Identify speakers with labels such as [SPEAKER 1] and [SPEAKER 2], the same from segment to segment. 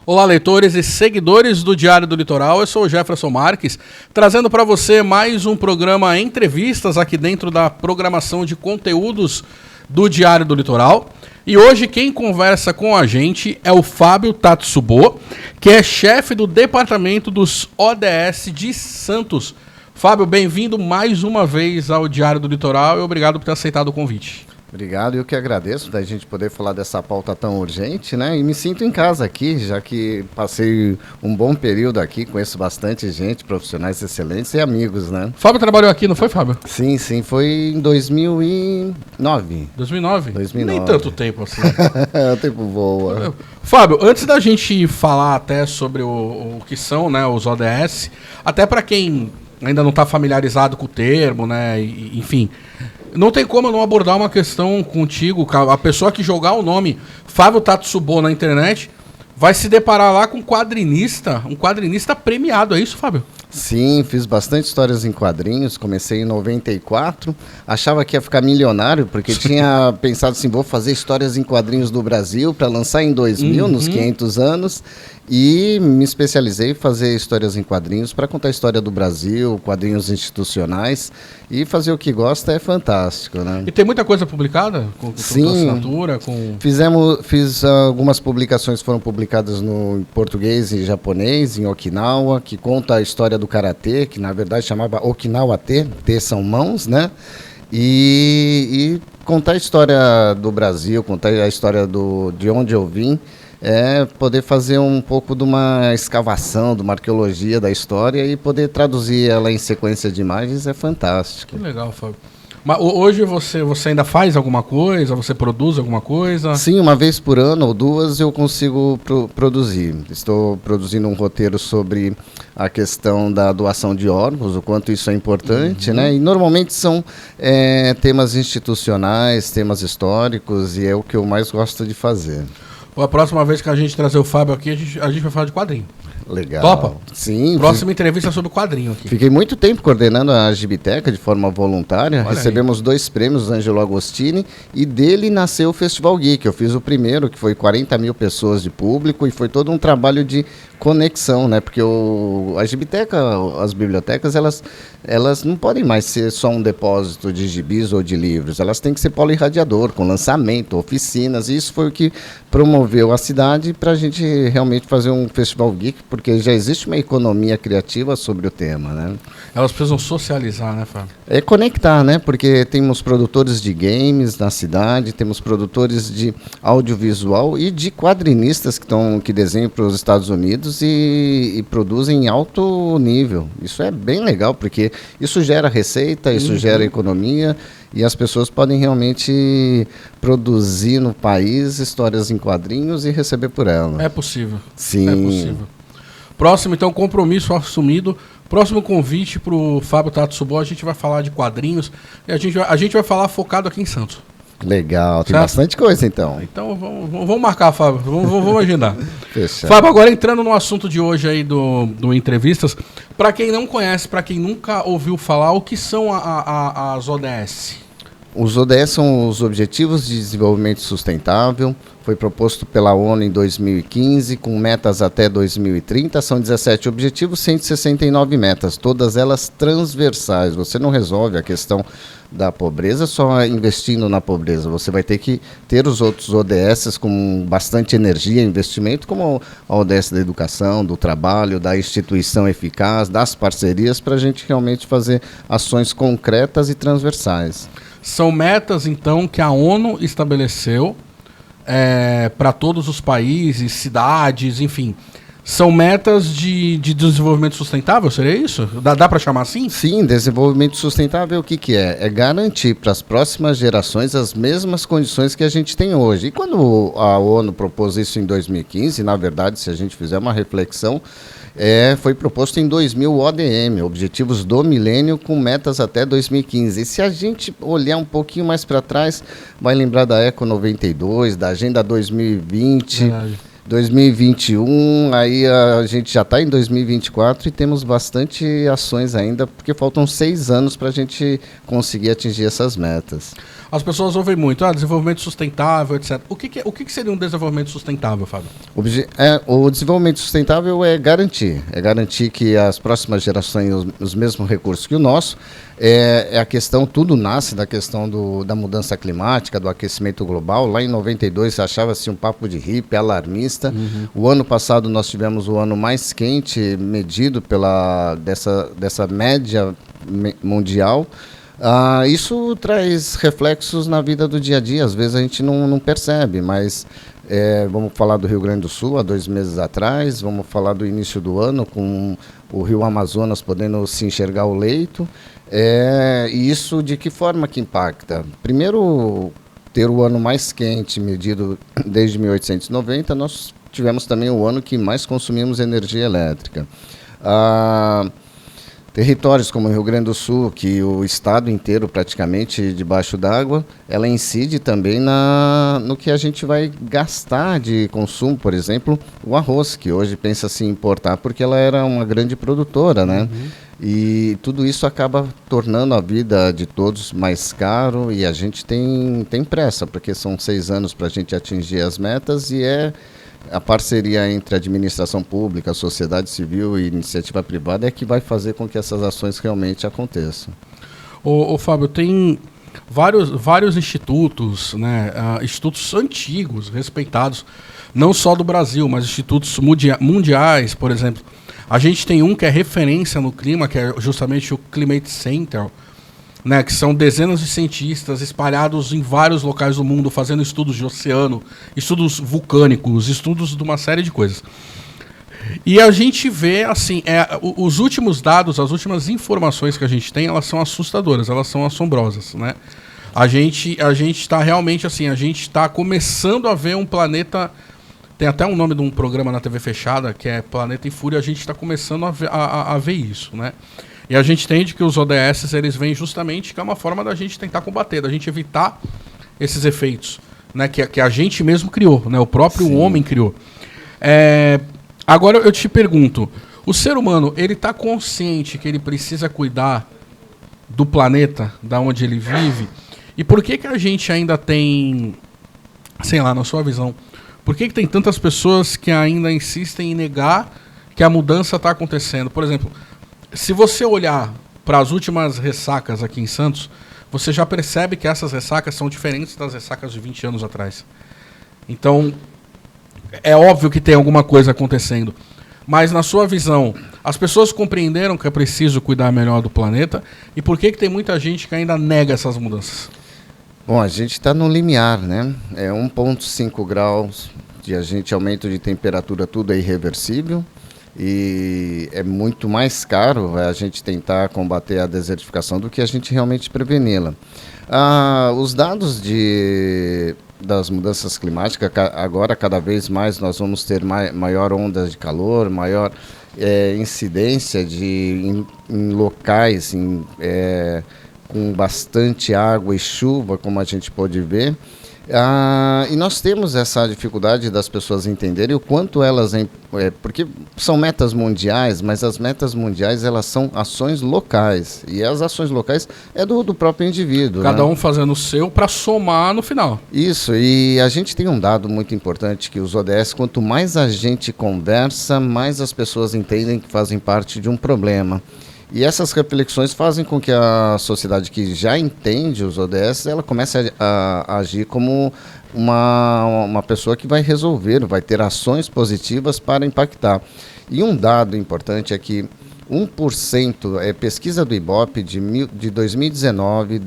[SPEAKER 1] Olá, leitores e seguidores do Diário do Litoral, eu sou o Jefferson Marques, trazendo para você mais um programa Entrevistas aqui dentro da programação de conteúdos do Diário do Litoral. E hoje quem conversa com a gente é o Fábio Tatsubo, que é chefe do Departamento dos ODS de Santos. Fábio, bem-vindo mais uma vez ao Diário do Litoral e obrigado por ter aceitado o convite.
[SPEAKER 2] Obrigado, eu que agradeço da gente poder falar dessa pauta tão urgente, né? E me sinto em casa aqui, já que passei um bom período aqui, conheço bastante gente, profissionais excelentes e amigos, né?
[SPEAKER 1] Fábio trabalhou aqui, não foi, Fábio?
[SPEAKER 2] Sim, foi em 2009.
[SPEAKER 1] 2009?
[SPEAKER 2] 2009.
[SPEAKER 1] Nem tanto tempo assim.
[SPEAKER 2] O tempo voa.
[SPEAKER 1] Fábio, antes da gente falar até sobre o que são, né, os ODS, até para quem ainda não está familiarizado com o termo, né, enfim... Não tem como eu não abordar uma questão contigo, a pessoa que jogar o nome Fábio Tatsubo na internet vai se deparar lá com um quadrinista premiado, é isso, Fábio?
[SPEAKER 2] Sim, fiz bastante histórias em quadrinhos, comecei em 94, achava que ia ficar milionário, porque tinha pensado assim, vou fazer histórias em quadrinhos do Brasil para lançar em 2000, nos 500 anos, e me especializei em fazer histórias em quadrinhos para contar a história do Brasil, quadrinhos institucionais, e fazer o que gosta é fantástico, né?
[SPEAKER 1] E tem muita coisa publicada? Com
[SPEAKER 2] Sim,
[SPEAKER 1] assinatura?
[SPEAKER 2] Fiz algumas publicações, foram publicadas no português e japonês, em Okinawa, que conta a história do Karatê, que na verdade chamava Okinawa T, T são mãos, né? E contar a história do Brasil, contar a história de onde eu vim, poder fazer um pouco de uma escavação, de uma arqueologia da história e poder traduzir ela em sequência de imagens é fantástico.
[SPEAKER 1] Que legal, Fábio. Mas hoje você ainda faz alguma coisa? Você produz alguma coisa?
[SPEAKER 2] Sim, uma vez por ano ou duas eu consigo produzir. Estou produzindo um roteiro sobre a questão da doação de órgãos, o quanto isso é importante, né? E normalmente são temas institucionais, temas históricos, e é o que eu mais gosto de fazer.
[SPEAKER 1] A próxima vez que a gente trazer o Fábio aqui, a gente vai falar de quadrinho.
[SPEAKER 2] Legal.
[SPEAKER 1] Topa?
[SPEAKER 2] Sim.
[SPEAKER 1] Próxima entrevista sobre quadrinho aqui.
[SPEAKER 2] Fiquei muito tempo coordenando a Gibiteca de forma voluntária. Olha, recebemos aí 2 prêmios do Ângelo Agostini e dele nasceu o Festival Geek. Eu fiz o primeiro, que foi 40 mil pessoas de público, e foi todo um trabalho de conexão, né? Porque a Gibiteca, as bibliotecas, elas não podem mais ser só um depósito de gibis ou de livros. Elas têm que ser polirradiador, com lançamento, oficinas. E isso foi o que promoveu a cidade para a gente realmente fazer um Festival Geek, porque já existe uma economia criativa sobre o tema, né?
[SPEAKER 1] Elas precisam socializar, né, Fábio?
[SPEAKER 2] É conectar, né? Porque temos produtores de games na cidade, temos produtores de audiovisual e de quadrinistas que desenham para os Estados Unidos e produzem em alto nível. Isso é bem legal, porque isso gera receita, isso gera economia, e as pessoas podem realmente produzir no país histórias em quadrinhos e receber por ela.
[SPEAKER 1] É possível.
[SPEAKER 2] Sim.
[SPEAKER 1] É possível. Próximo, então, compromisso assumido. Próximo convite para o Fábio Tatsubo, a gente vai falar de quadrinhos e a gente vai falar focado aqui em Santos.
[SPEAKER 2] Legal, tem
[SPEAKER 1] certo?
[SPEAKER 2] Bastante coisa então.
[SPEAKER 1] Então vamos marcar, Fábio, vamos agendar.
[SPEAKER 2] Fechado.
[SPEAKER 1] Fábio, agora entrando no assunto de hoje aí do Entrevistas, para quem não conhece, para quem nunca ouviu falar, o que são as ODS?
[SPEAKER 2] Os ODS são os Objetivos de Desenvolvimento Sustentável, foi proposto pela ONU em 2015, com metas até 2030, são 17 objetivos, 169 metas, todas elas transversais. Você não resolve a questão da pobreza só investindo na pobreza, você vai ter que ter os outros ODS com bastante energia e investimento, como a ODS da educação, do trabalho, da instituição eficaz, das parcerias, para a gente realmente fazer ações concretas e transversais.
[SPEAKER 1] São metas, então, que a ONU estabeleceu para todos os países, cidades, enfim. São metas de desenvolvimento sustentável, seria isso? Dá para chamar assim?
[SPEAKER 2] Sim, desenvolvimento sustentável o que é? É garantir para as próximas gerações as mesmas condições que a gente tem hoje. E quando a ONU propôs isso em 2015, na verdade, se a gente fizer uma reflexão, foi proposto em 2000 o ODM, Objetivos do Milênio, com metas até 2015. E se a gente olhar um pouquinho mais para trás, vai lembrar da Eco 92, da Agenda 2020... 2021, aí a gente já está em 2024 e temos bastante ações ainda, porque faltam 6 anos para a gente conseguir atingir essas metas.
[SPEAKER 1] As pessoas ouvem muito, desenvolvimento sustentável, etc. O que seria um desenvolvimento sustentável, Fábio?
[SPEAKER 2] O desenvolvimento sustentável é garantir que as próximas gerações tenham os mesmos recursos que o nosso. A questão, tudo nasce da questão da mudança climática, do aquecimento global. Lá em 92 achava-se um papo de hippie, alarmista. Uhum. O ano passado nós tivemos o ano mais quente medido dessa média mundial. Isso traz reflexos na vida do dia a dia, às vezes a gente não percebe, mas vamos falar do Rio Grande do Sul, há 2 meses atrás, vamos falar do início do ano, com o Rio Amazonas podendo se enxergar o leito, e isso de que forma que impacta? Primeiro, ter o ano mais quente medido desde 1890, nós tivemos também o ano que mais consumimos energia elétrica. Territórios como o Rio Grande do Sul, que o estado inteiro praticamente debaixo d'água, ela incide também no que a gente vai gastar de consumo, por exemplo, o arroz, que hoje pensa-se em importar porque ela era uma grande produtora, né? Uhum. E tudo isso acaba tornando a vida de todos mais caro e a gente tem pressa, porque são 6 anos para a gente atingir as metas e a parceria entre a administração pública, a sociedade civil e iniciativa privada é que vai fazer com que essas ações realmente aconteçam.
[SPEAKER 1] Ô Fábio, tem vários institutos, né, institutos antigos, respeitados, não só do Brasil, mas institutos mundiais, por exemplo. A gente tem um que é referência no clima, que é justamente o Climate Center, né, que são dezenas de cientistas espalhados em vários locais do mundo, fazendo estudos de oceano, estudos vulcânicos, estudos de uma série de coisas. E a gente vê, assim, os últimos dados, as últimas informações que a gente tem, elas são assustadoras, elas são assombrosas, né? A gente está realmente, assim, a gente está começando a ver um planeta... Tem até um nome de um programa na TV fechada, que é Planeta em Fúria, a gente está começando a ver isso, né? E a gente entende que os ODS, eles vêm justamente que é uma forma da gente tentar combater, da gente evitar esses efeitos, né, que a gente mesmo criou, né, o próprio homem criou. Agora eu te pergunto, o ser humano, ele está consciente que ele precisa cuidar do planeta, da onde ele vive? E por que a gente ainda tem, sei lá, na sua visão, por que tem tantas pessoas que ainda insistem em negar que a mudança está acontecendo? Por exemplo, se você olhar para as últimas ressacas aqui em Santos, você já percebe que essas ressacas são diferentes das ressacas de 20 anos atrás. Então, é óbvio que tem alguma coisa acontecendo. Mas, na sua visão, as pessoas compreenderam que é preciso cuidar melhor do planeta? E por que tem muita gente que ainda nega essas mudanças?
[SPEAKER 2] Bom, a gente está no limiar, né? 1,5 graus de aumento de temperatura, tudo é irreversível. E é muito mais caro a gente tentar combater a desertificação do que a gente realmente preveni-la. Os dados das mudanças climáticas, agora cada vez mais nós vamos ter maior onda de calor, maior incidência em locais com bastante água e chuva, como a gente pode ver. E nós temos essa dificuldade das pessoas entenderem o quanto elas... porque são metas mundiais, mas as metas mundiais elas são ações locais. E as ações locais é do próprio indivíduo.
[SPEAKER 1] Cada um fazendo o seu para somar no final.
[SPEAKER 2] Isso, e a gente tem um dado muito importante que os ODS, quanto mais a gente conversa, mais as pessoas entendem que fazem parte de um problema. E essas reflexões fazem com que a sociedade que já entende os ODS, ela comece a agir como uma pessoa que vai resolver, vai ter ações positivas para impactar. E um dado importante é que 1%, pesquisa do Ibope de 2019,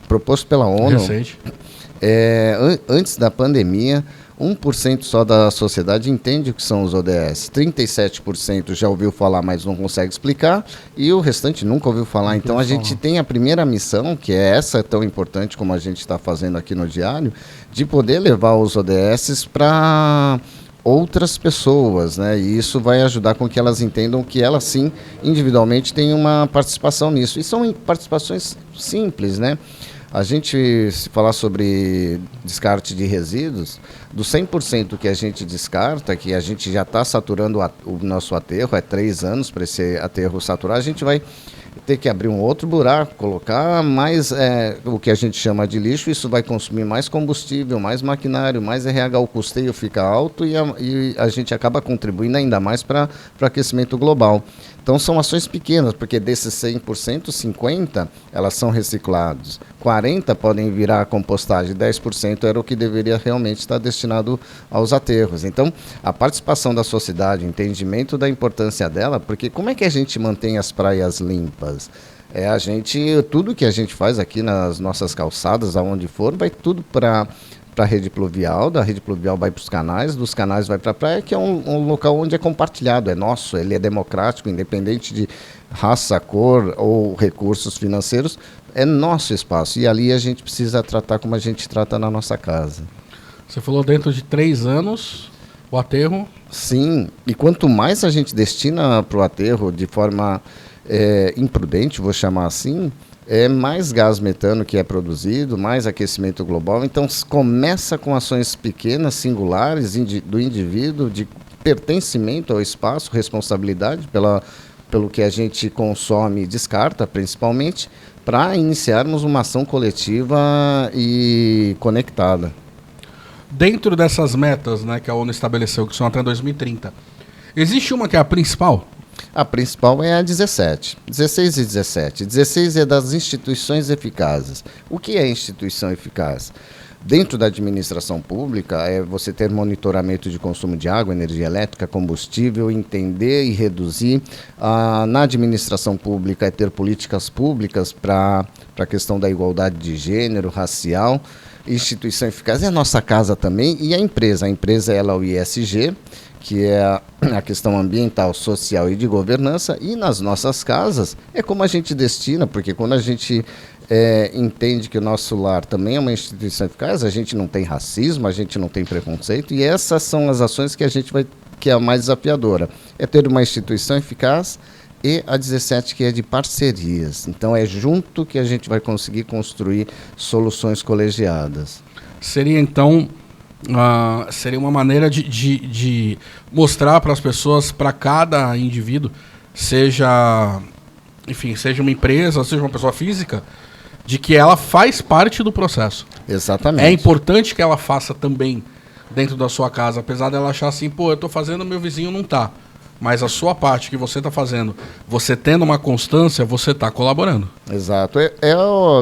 [SPEAKER 2] proposto pela ONU, antes da pandemia, 1% só da sociedade entende o que são os ODS. 37% já ouviu falar, mas não consegue explicar. E o restante nunca ouviu falar. Então a gente tem a primeira missão, que é essa tão importante como a gente está fazendo aqui no Diário, de poder levar os ODS para outras pessoas, né? E isso vai ajudar com que elas entendam que elas sim, individualmente, têm uma participação nisso. E são participações simples, né? A gente, se falar sobre descarte de resíduos, do 100% que a gente descarta, que a gente já está saturando o nosso aterro, é 3 anos para esse aterro saturar, a gente vai ter que abrir um outro buraco, colocar mais o que a gente chama de lixo, isso vai consumir mais combustível, mais maquinário, mais RH, o custeio fica alto e a gente acaba contribuindo ainda mais para o aquecimento global. Então são ações pequenas, porque desses 100%, 50% elas são reciclados, 40% podem virar compostagem, 10% era o que deveria realmente estar destinado aos aterros. Então a participação da sociedade, o entendimento da importância dela, porque como é que a gente mantém as praias limpas? Tudo que a gente faz aqui nas nossas calçadas, aonde for, vai tudo para a rede pluvial, da rede pluvial vai para os canais, dos canais vai para a praia, que é um local onde é compartilhado, é nosso, ele é democrático, independente de raça, cor ou recursos financeiros, é nosso espaço. E ali a gente precisa tratar como a gente trata na nossa casa.
[SPEAKER 1] Você falou dentro de 3 anos, o aterro?
[SPEAKER 2] Sim, e quanto mais a gente destina para o aterro de forma imprudente, vou chamar assim, mais gás metano que é produzido, mais aquecimento global. Então, começa com ações pequenas, singulares, do indivíduo, de pertencimento ao espaço, responsabilidade pelo que a gente consome e descarta, principalmente, para iniciarmos uma ação coletiva e conectada.
[SPEAKER 1] Dentro dessas metas, né, que a ONU estabeleceu, que são até 2030, existe uma que é a principal?
[SPEAKER 2] A principal é a 17, 16 e 17. 16 é das instituições eficazes. O que é instituição eficaz? Dentro da administração pública, é você ter monitoramento de consumo de água, energia elétrica, combustível, entender e reduzir. Na administração pública, é ter políticas públicas para a questão da igualdade de gênero, racial. Instituição eficaz é a nossa casa também, e a empresa. A empresa é o ISG, que é a questão ambiental, social e de governança, e nas nossas casas é como a gente destina, porque quando a gente entende que o nosso lar também é uma instituição eficaz, a gente não tem racismo, a gente não tem preconceito, e essas são as ações que a gente que é a mais desafiadora, é ter uma instituição eficaz, e a 17 que é de parcerias. Então é junto que a gente vai conseguir construir soluções colegiadas.
[SPEAKER 1] Seria então... seria uma maneira de mostrar para as pessoas, para cada indivíduo, seja uma empresa, seja uma pessoa física, de que ela faz parte do processo.
[SPEAKER 2] Exatamente.
[SPEAKER 1] É importante que ela faça também dentro da sua casa, apesar dela achar assim, eu estou fazendo, meu vizinho não está. Mas a sua parte que você está fazendo, você tendo uma constância, você está colaborando.
[SPEAKER 2] Exato.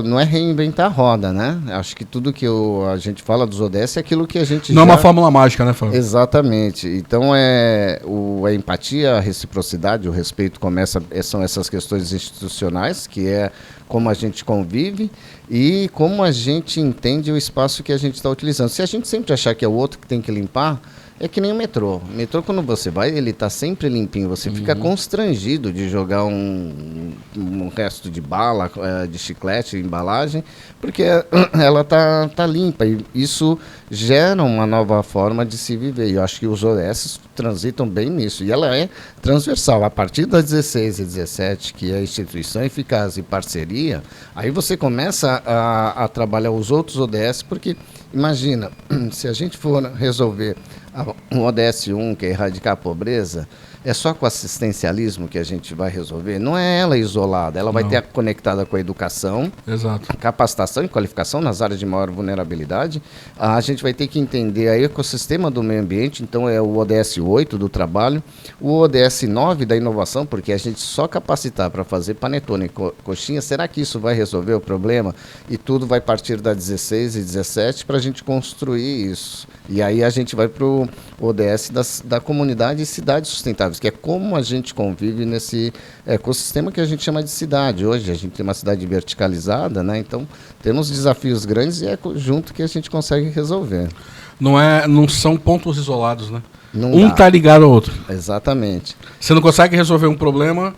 [SPEAKER 2] Não é reinventar a roda, né? Acho que tudo que a gente fala dos ODS é aquilo que a gente
[SPEAKER 1] não é uma fórmula mágica, né, Fábio?
[SPEAKER 2] Exatamente. Então, a empatia, a reciprocidade, o respeito são essas questões institucionais, que é como a gente convive e como a gente entende o espaço que a gente está utilizando. Se a gente sempre achar que é o outro que tem que limpar, é que nem o metrô. O metrô, quando você vai, ele está sempre limpinho. Você fica constrangido de jogar um resto de bala, de chiclete, embalagem, porque ela tá limpa. E isso gera uma nova forma de se viver. E eu acho que os ODS transitam bem nisso. E ela é transversal. A partir das 16 e 17, que é instituição eficaz e parceria, aí você começa a trabalhar os outros ODS, porque imagina, se a gente for resolver o ODS 1, que é erradicar a pobreza, é só com assistencialismo que a gente vai resolver? Não é ela isolada, ela vai ter conectada com a educação,
[SPEAKER 1] exato,
[SPEAKER 2] capacitação e qualificação nas áreas de maior vulnerabilidade. A gente vai ter que entender o ecossistema do meio ambiente, então é o ODS 8 do trabalho, o ODS 9 da inovação, porque a gente só capacitar para fazer panetone e coxinha, será que isso vai resolver o problema? E tudo vai partir da 16 e 17 para a gente construir isso. E aí a gente vai para o ODS da comunidade e cidades sustentáveis, que é como a gente convive nesse ecossistema que a gente chama de cidade. Hoje a gente tem uma cidade verticalizada, né? Então temos desafios grandes e é junto que a gente consegue resolver.
[SPEAKER 1] Não são pontos isolados, né?
[SPEAKER 2] Um
[SPEAKER 1] está ligado ao outro.
[SPEAKER 2] Exatamente.
[SPEAKER 1] Você não consegue resolver um problema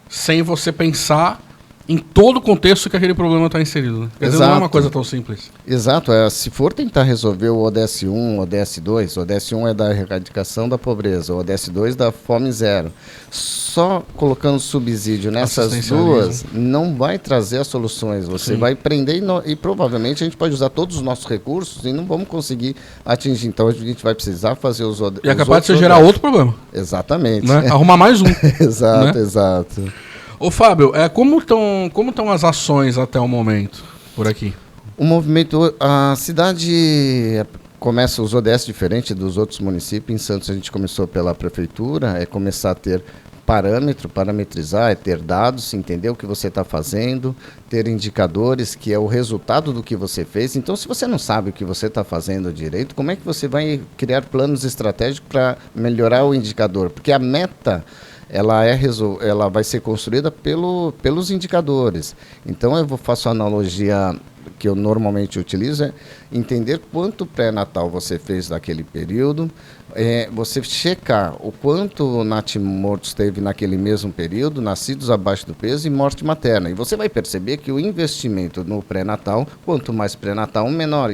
[SPEAKER 1] sem você pensar em todo o contexto que aquele problema está inserido. Né? Quer dizer, não é uma coisa tão simples.
[SPEAKER 2] Exato. Se for tentar resolver o ODS 1, o ODS 2, o ODS 1 é da erradicação da pobreza, o ODS 2 da fome zero. Só colocando subsídio nessas duas não vai trazer as soluções. Você vai prender e provavelmente a gente pode usar todos os nossos recursos e não vamos conseguir atingir. Então a gente vai precisar fazer os ODS.
[SPEAKER 1] E é capaz de você gerar outro problema.
[SPEAKER 2] Exatamente.
[SPEAKER 1] Né? Arrumar mais um.
[SPEAKER 2] Exato,
[SPEAKER 1] né?
[SPEAKER 2] Exato.
[SPEAKER 1] Ô Fábio, como estão as ações até o momento por aqui?
[SPEAKER 2] O movimento, a cidade começa os ODS diferente dos outros municípios. Em Santos a gente começou pela prefeitura, começar a ter parametrizar, ter dados, entender o que você está fazendo, ter indicadores, que é o resultado do que você fez. Então, se você não sabe o que você está fazendo direito, como é que você vai criar planos estratégicos para melhorar o indicador? Porque a meta ela vai ser construída pelos indicadores. Então, eu faço a analogia que eu normalmente utilizo, é entender quanto pré-natal você fez naquele período, você checar o quanto natimortos teve naquele mesmo período, nascidos abaixo do peso e morte materna. E você vai perceber que o investimento no pré-natal, quanto mais pré-natal, menor.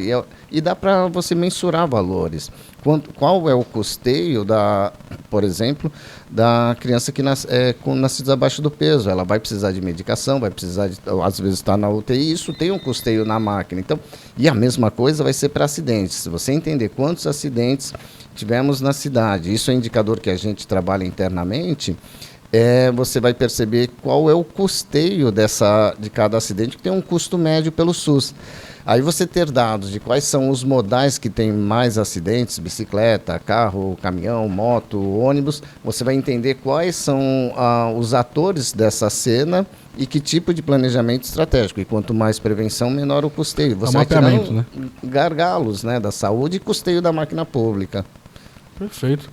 [SPEAKER 2] E dá para você mensurar valores. Qual é o custeio, por exemplo, da criança que com nascidos abaixo do peso? Ela vai precisar de medicação, vai precisar às vezes estar na UTI, isso tem um custeio na máquina. Então, e a mesma coisa vai ser para acidentes. Se você entender quantos acidentes tivemos na cidade, isso é indicador que a gente trabalha internamente, você vai perceber qual é o custeio de cada acidente, que tem um custo médio pelo SUS. Aí você ter dados de quais são os modais que tem mais acidentes, bicicleta, carro, caminhão, moto, ônibus, você vai entender quais são os atores dessa cena e que tipo de planejamento estratégico. E quanto mais prevenção, menor o custeio. Você vai tirando, né, gargalos, né, da saúde e custeio da máquina pública.
[SPEAKER 1] Perfeito.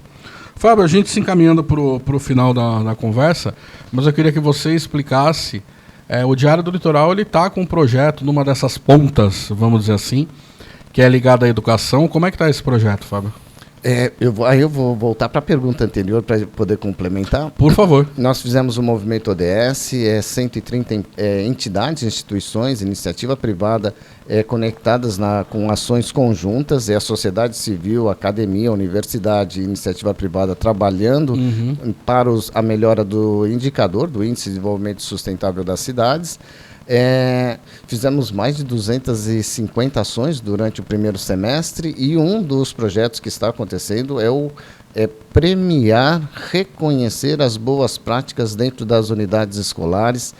[SPEAKER 1] Fábio, a gente se encaminhando para o final da conversa, mas eu queria que você explicasse. O Diário do Litoral está com um projeto numa dessas pontas, vamos dizer assim, que é ligado à educação. Como é que está esse projeto, Fábio?
[SPEAKER 2] Eu vou voltar para a pergunta anterior para poder complementar.
[SPEAKER 1] Por favor.
[SPEAKER 2] Nós fizemos o movimento ODS, 130 entidades, instituições, iniciativa privada conectadas com ações conjuntas, a sociedade civil, a academia, a universidade, iniciativa privada trabalhando para a melhora do indicador, do Índice de Desenvolvimento Sustentável das Cidades. Fizemos mais de 250 ações durante o primeiro semestre e um dos projetos que está acontecendo é premiar, reconhecer as boas práticas dentro das unidades escolares.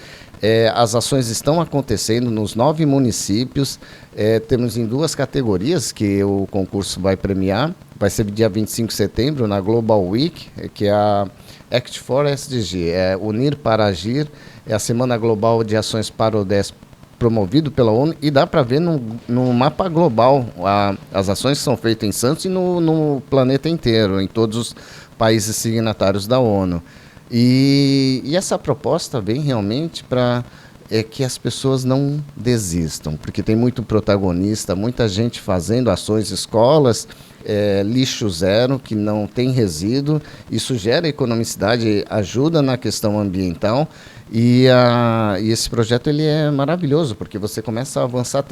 [SPEAKER 2] As ações estão acontecendo nos 9 municípios, temos em 2 categorias que o concurso vai premiar. Vai ser dia 25 de setembro na Global Week, que é a Act for SDG, Unir para Agir, é a Semana Global de Ações para o ODS, promovido pela ONU, e dá para ver no mapa global as ações que são feitas em Santos e no planeta inteiro, em todos os países signatários da ONU. E essa proposta vem realmente para que as pessoas não desistam, porque tem muito protagonista, muita gente fazendo ações, escolas, lixo zero, que não tem resíduo, isso gera economicidade, ajuda na questão ambiental, e esse projeto ele é maravilhoso, porque você começa a avançar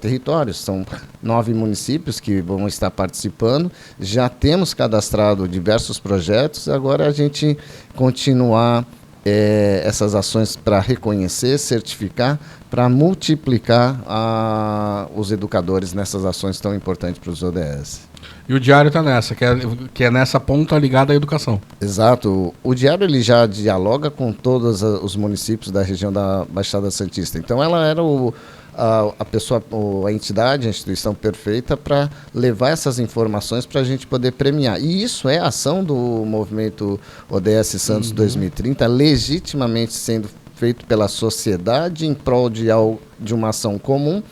[SPEAKER 2] territórios, são 9 municípios que vão estar participando, já temos cadastrado diversos projetos, agora a gente continuar essas ações para reconhecer, certificar, para multiplicar os educadores nessas ações tão importantes para os ODS.
[SPEAKER 1] E o Diário está nessa, que é nessa ponta ligada à educação.
[SPEAKER 2] Exato. O Diário ele já dialoga com todos os municípios da região da Baixada Santista. Então ela era a entidade, a instituição perfeita para levar essas informações para a gente poder premiar. E isso é a ação do movimento ODS Santos 2030, legitimamente sendo feito pela sociedade em prol de uma ação comum,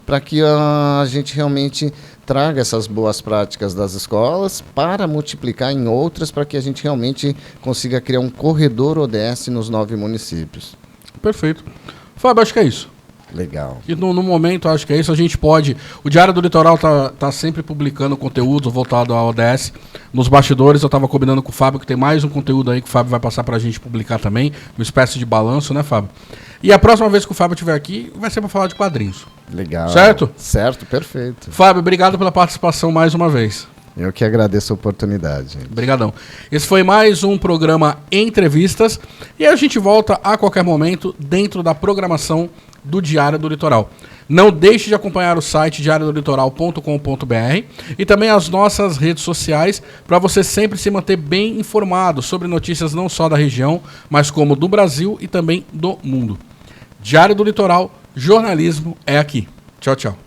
[SPEAKER 2] para que a gente realmente traga essas boas práticas das escolas para multiplicar em outras, para que a gente realmente consiga criar um corredor ODS nos 9 municípios.
[SPEAKER 1] Perfeito. Fábio, acho que é isso.
[SPEAKER 2] Legal.
[SPEAKER 1] E no momento, acho que é isso, a gente pode... O Diário do Litoral tá sempre publicando conteúdo voltado à ODS. Nos bastidores, eu estava combinando com o Fábio, que tem mais um conteúdo aí que o Fábio vai passar pra gente publicar também, uma espécie de balanço, né, Fábio? E a próxima vez que o Fábio estiver aqui, vai ser para falar de quadrinhos.
[SPEAKER 2] Legal.
[SPEAKER 1] Certo?
[SPEAKER 2] Certo, perfeito.
[SPEAKER 1] Fábio, obrigado pela participação mais uma vez.
[SPEAKER 2] Eu que agradeço a oportunidade.
[SPEAKER 1] Obrigadão. Esse foi mais um programa Entrevistas e a gente volta a qualquer momento dentro da programação do Diário do Litoral. Não deixe de acompanhar o site diariodolitoral.com.br e também as nossas redes sociais para você sempre se manter bem informado sobre notícias não só da região, mas como do Brasil e também do mundo. Diário do Litoral, jornalismo é aqui. Tchau, tchau.